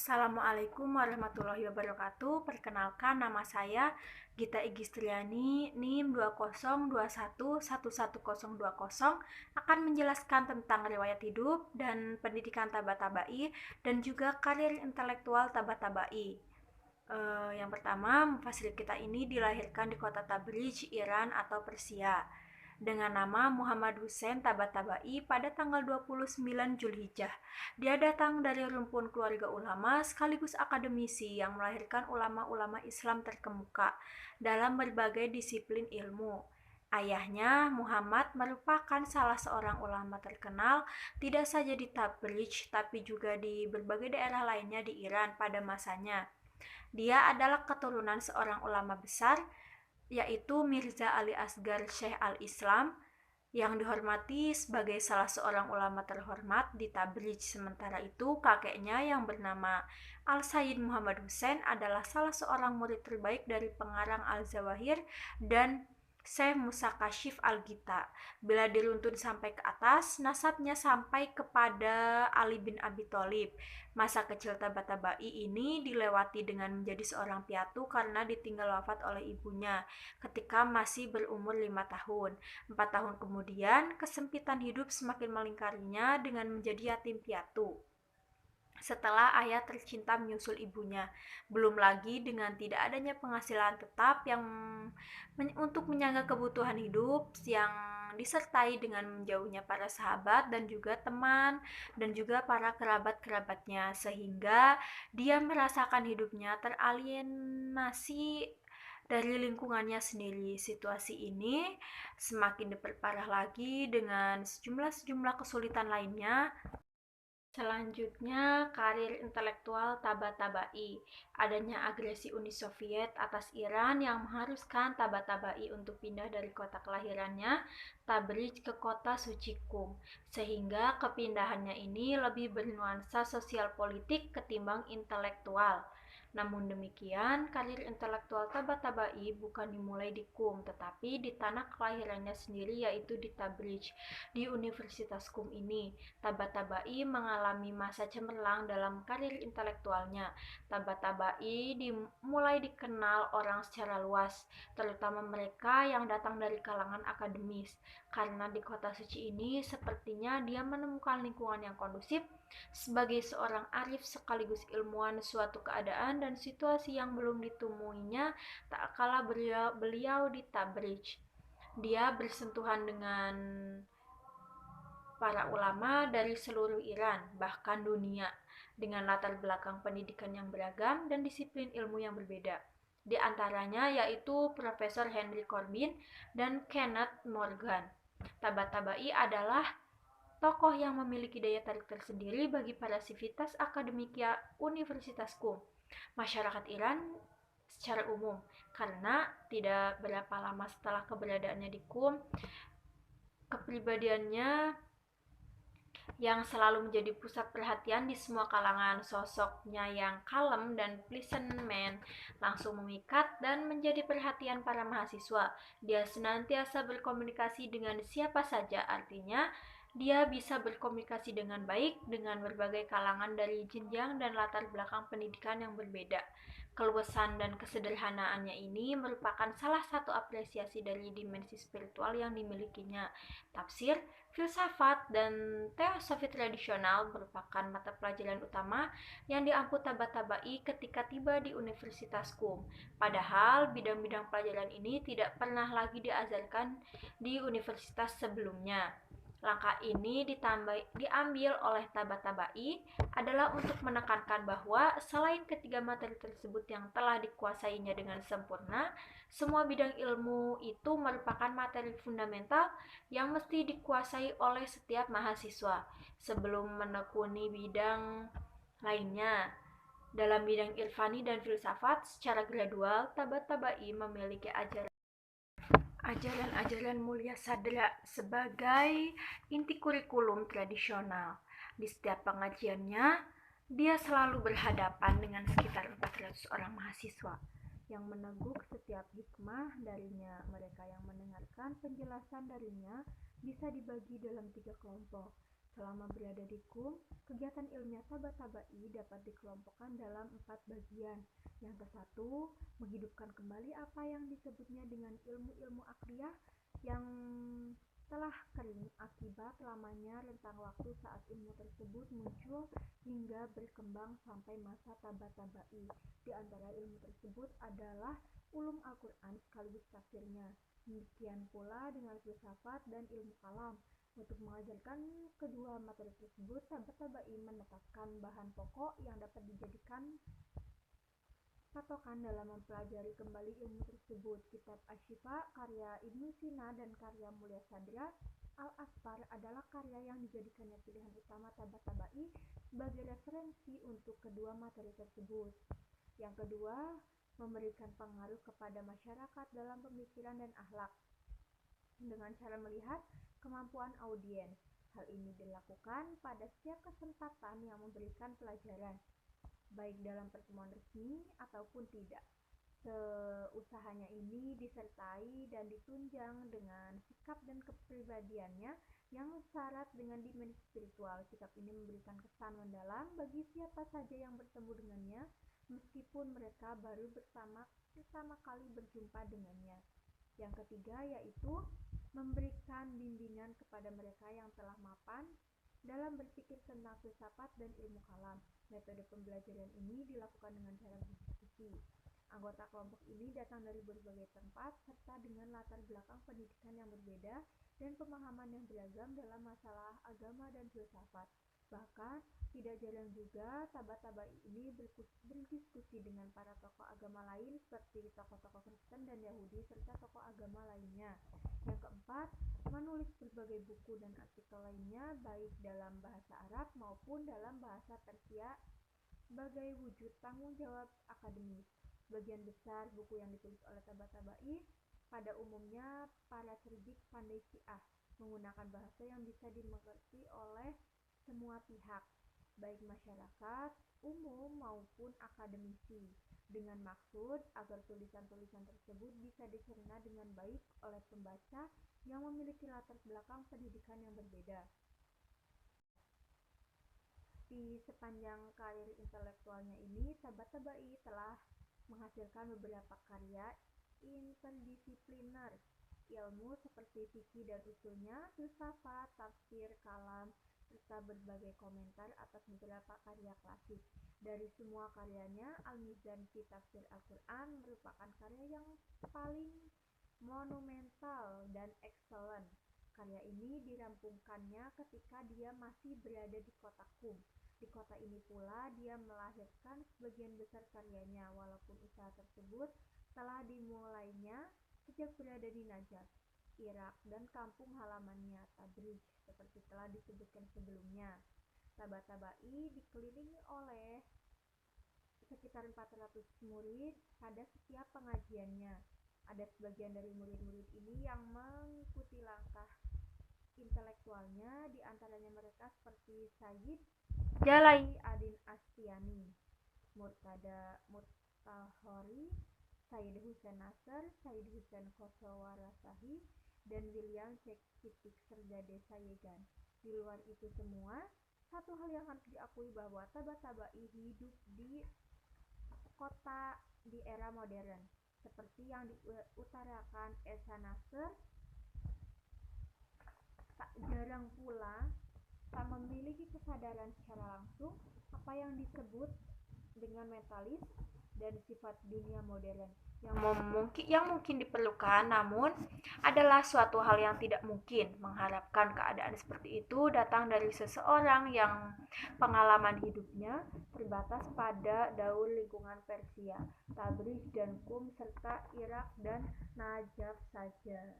Assalamualaikum warahmatullahi wabarakatuh. Perkenalkan, nama saya Gita Igistriani, NIM 2021111020, akan menjelaskan tentang riwayat hidup dan pendidikan Tabatabai dan juga karir intelektual Tabatabai. Yang pertama, mufassir kita ini dilahirkan di kota Tabriz, Iran atau Persia, dengan nama Muhammad Hussein Tabatabai pada tanggal 29 Zulhijjah. Dia datang dari rumpun keluarga ulama sekaligus akademisi yang melahirkan ulama-ulama Islam terkemuka dalam berbagai disiplin ilmu. Ayahnya, Muhammad, merupakan salah seorang ulama terkenal tidak saja di Tabriz tapi juga di berbagai daerah lainnya di Iran pada masanya. Dia adalah keturunan seorang ulama besar, yaitu Mirza Ali Asgar Syekh al-Islam, yang dihormati sebagai salah seorang ulama terhormat di Tabriz. Sementara itu, kakeknya yang bernama Al-Sayyid Muhammad Hussein adalah salah seorang murid terbaik dari pengarang Al-Zawahir dan Syekh Musa Kashif Al-Gita. Bila diruntun sampai ke atas, nasabnya sampai kepada Ali bin Abi Thalib. Masa kecil Tabatabai ini dilewati dengan menjadi seorang piatu karena ditinggal wafat oleh ibunya ketika masih berumur 5 tahun. 4 tahun kemudian, kesempitan hidup semakin melingkarinya dengan menjadi yatim piatu setelah ayah tercinta menyusul ibunya. Belum lagi dengan tidak adanya penghasilan tetap yang untuk menyangga kebutuhan hidup yang disertai dengan menjauhnya para sahabat dan juga teman dan juga para kerabat-kerabatnya, sehingga dia merasakan hidupnya teralienasi dari lingkungannya sendiri. Situasi ini semakin diperparah lagi dengan sejumlah kesulitan lainnya. Selanjutnya, karir intelektual Tabatabai. Adanya agresi Uni Soviet atas Iran yang mengharuskan Tabatabai untuk pindah dari kota kelahirannya, Tabriz, ke kota suci Qum, sehingga kepindahannya ini lebih bernuansa sosial politik ketimbang intelektual. Namun demikian, karir intelektual Tabatabai bukan dimulai di Qum, tetapi di tanah kelahirannya sendiri, yaitu di Tabriz. Di Universitas Qum ini, Tabatabai mengalami masa cemerlang dalam karir intelektualnya. Tabatabai mulai dikenal orang secara luas, terutama mereka yang datang dari kalangan akademis, karena di kota suci ini sepertinya dia menemukan lingkungan yang kondusif sebagai seorang arif sekaligus ilmuwan. Suatu keadaan dan situasi yang belum ditemuinya tak kala beliau di Tabriz. Dia bersentuhan dengan para ulama dari seluruh Iran, bahkan dunia, dengan latar belakang pendidikan yang beragam dan disiplin ilmu yang berbeda. Di antaranya yaitu Profesor Henry Corbin dan Kenneth Morgan. Tabatabai adalah tokoh yang memiliki daya tarik tersendiri bagi para sivitas akademika Universitas Qum, masyarakat Iran secara umum, karena tidak berapa lama setelah keberadaannya di Qum, kepribadiannya yang selalu menjadi pusat perhatian di semua kalangan. Sosoknya yang kalem dan pleasant man langsung memikat dan menjadi perhatian para mahasiswa. Dia senantiasa berkomunikasi dengan siapa saja, artinya dia bisa berkomunikasi dengan baik dengan berbagai kalangan dari jenjang dan latar belakang pendidikan yang berbeda. Keluasan dan kesederhanaannya ini merupakan salah satu apresiasi dari dimensi spiritual yang dimilikinya. Tafsir, filsafat, dan teosofi tradisional merupakan mata pelajaran utama yang diampu Tabatabai ketika tiba di Universitas Qum. Padahal bidang-bidang pelajaran ini tidak pernah lagi diajarkan di universitas sebelumnya. Langkah ini diambil oleh Tabatabai adalah untuk menekankan bahwa selain ketiga materi tersebut yang telah dikuasainya dengan sempurna, semua bidang ilmu itu merupakan materi fundamental yang mesti dikuasai oleh setiap mahasiswa sebelum menekuni bidang lainnya. Dalam bidang irfani dan filsafat, secara gradual Tabatabai memiliki ajaran-ajaran mulia sadra sebagai inti kurikulum tradisional. Di setiap pengajiannya, dia selalu berhadapan dengan sekitar 400 orang mahasiswa yang meneguk setiap hikmah darinya. Mereka yang mendengarkan penjelasan darinya bisa dibagi dalam 3 kelompok, Selama berada di KUM, kegiatan ilmiah Taba-Tabai dapat dikelompokkan dalam 4 bagian. Yang ke-1, menghidupkan kembali apa yang disebutnya dengan ilmu-ilmu akliyah yang telah kering akibat lamanya rentang waktu saat ilmu tersebut muncul hingga berkembang sampai masa Taba-Tabai. Di antara ilmu tersebut adalah ulum Al-Quran sekaligus tafsirnya. Demikian pula dengan filsafat dan ilmu kalam. Untuk mengajarkan kedua materi tersebut, Taba-Tabai menetapkan bahan pokok yang dapat dijadikan patokan dalam mempelajari kembali ilmu tersebut. Kitab Asy-Syifa karya Ibnu Sina dan karya Mulia Sadra Al-Asfar adalah karya yang dijadikannya pilihan utama Taba-Tabai sebagai referensi untuk kedua materi tersebut. Yang kedua, memberikan pengaruh kepada masyarakat dalam pemikiran dan akhlak dengan cara melihat kemampuan audiens. Hal ini dilakukan pada setiap kesempatan yang memberikan pelajaran, baik dalam pertemuan resmi ataupun tidak. Usahanya ini disertai dan ditunjang dengan sikap dan kepribadiannya yang syarat dengan dimensi spiritual. Sikap ini memberikan kesan mendalam bagi siapa saja yang bertemu dengannya, meskipun mereka baru pertama kali berjumpa dengannya. Yang ketiga yaitu memberikan bimbingan kepada mereka yang telah mapan dalam berpikir tentang filsafat dan ilmu kalam. Metode pembelajaran ini dilakukan dengan cara berdiskusi. Anggota kelompok ini datang dari berbagai tempat serta dengan latar belakang pendidikan yang berbeda dan pemahaman yang beragam dalam masalah agama dan filsafat. Bahkan, tidak jarang juga Taba-Tabai ini berdiskusi dengan para tokoh agama lain seperti tokoh-tokoh Kristen dan Yahudi serta tokoh agama lainnya. Yang keempat, menulis berbagai buku dan artikel lainnya baik dalam bahasa Arab maupun dalam bahasa Persia sebagai wujud tanggung jawab akademis. Sebagian besar buku yang ditulis oleh Taba-Tabai pada umumnya para cerdik pandai Syiah menggunakan bahasa yang bisa dimengerti oleh semua pihak, baik masyarakat umum maupun akademisi, dengan maksud agar tulisan-tulisan tersebut bisa dicerna dengan baik oleh pembaca yang memiliki latar belakang pendidikan yang berbeda. Di sepanjang karir intelektualnya ini, Taba-Tabai telah menghasilkan beberapa karya interdisipliner ilmu seperti fikih dan usulnya, filsafat, tafsir, kalam, serta berbagai komentar atas beberapa karya klasik. Dari semua karyanya, Al-Mizan fi Tafsir Al-Quran merupakan karya yang paling monumental dan excellent. Karya ini dirampungkannya ketika dia masih berada di kota Qum. Di kota ini pula dia melahirkan sebagian besar karyanya, walaupun usaha tersebut telah dimulainya sejak berada di Najaf, Irak, dan kampung halamannya Tabriz seperti telah disebutkan sebelumnya. Taba-Tabai dikelilingi oleh sekitar 400 murid pada setiap pengajiannya. Ada sebagian dari murid-murid ini yang mengikuti langkah intelektualnya, di antaranya mereka seperti Sayyid Jalai Adin Astiani, Murtada Mutahhari, Sayyid Husain Nasr, Sayyid Husain Khosrowshahi, dan William Shakespeare serta Desa Yegan. Di luar itu semua, satu hal yang harus diakui bahwa Taba-Tabai hidup di kota di era modern, seperti yang diutarakan Esa Nasr. Tak jarang pula tak memiliki kesadaran secara langsung apa yang disebut dengan mentalis dan sifat dunia modern yang mungkin diperlukan, namun adalah suatu hal yang tidak mungkin. Mengharapkan keadaan seperti itu datang dari seseorang yang pengalaman hidupnya terbatas pada daur lingkungan Persia, Tabriz dan Qum serta Irak dan Najaf saja.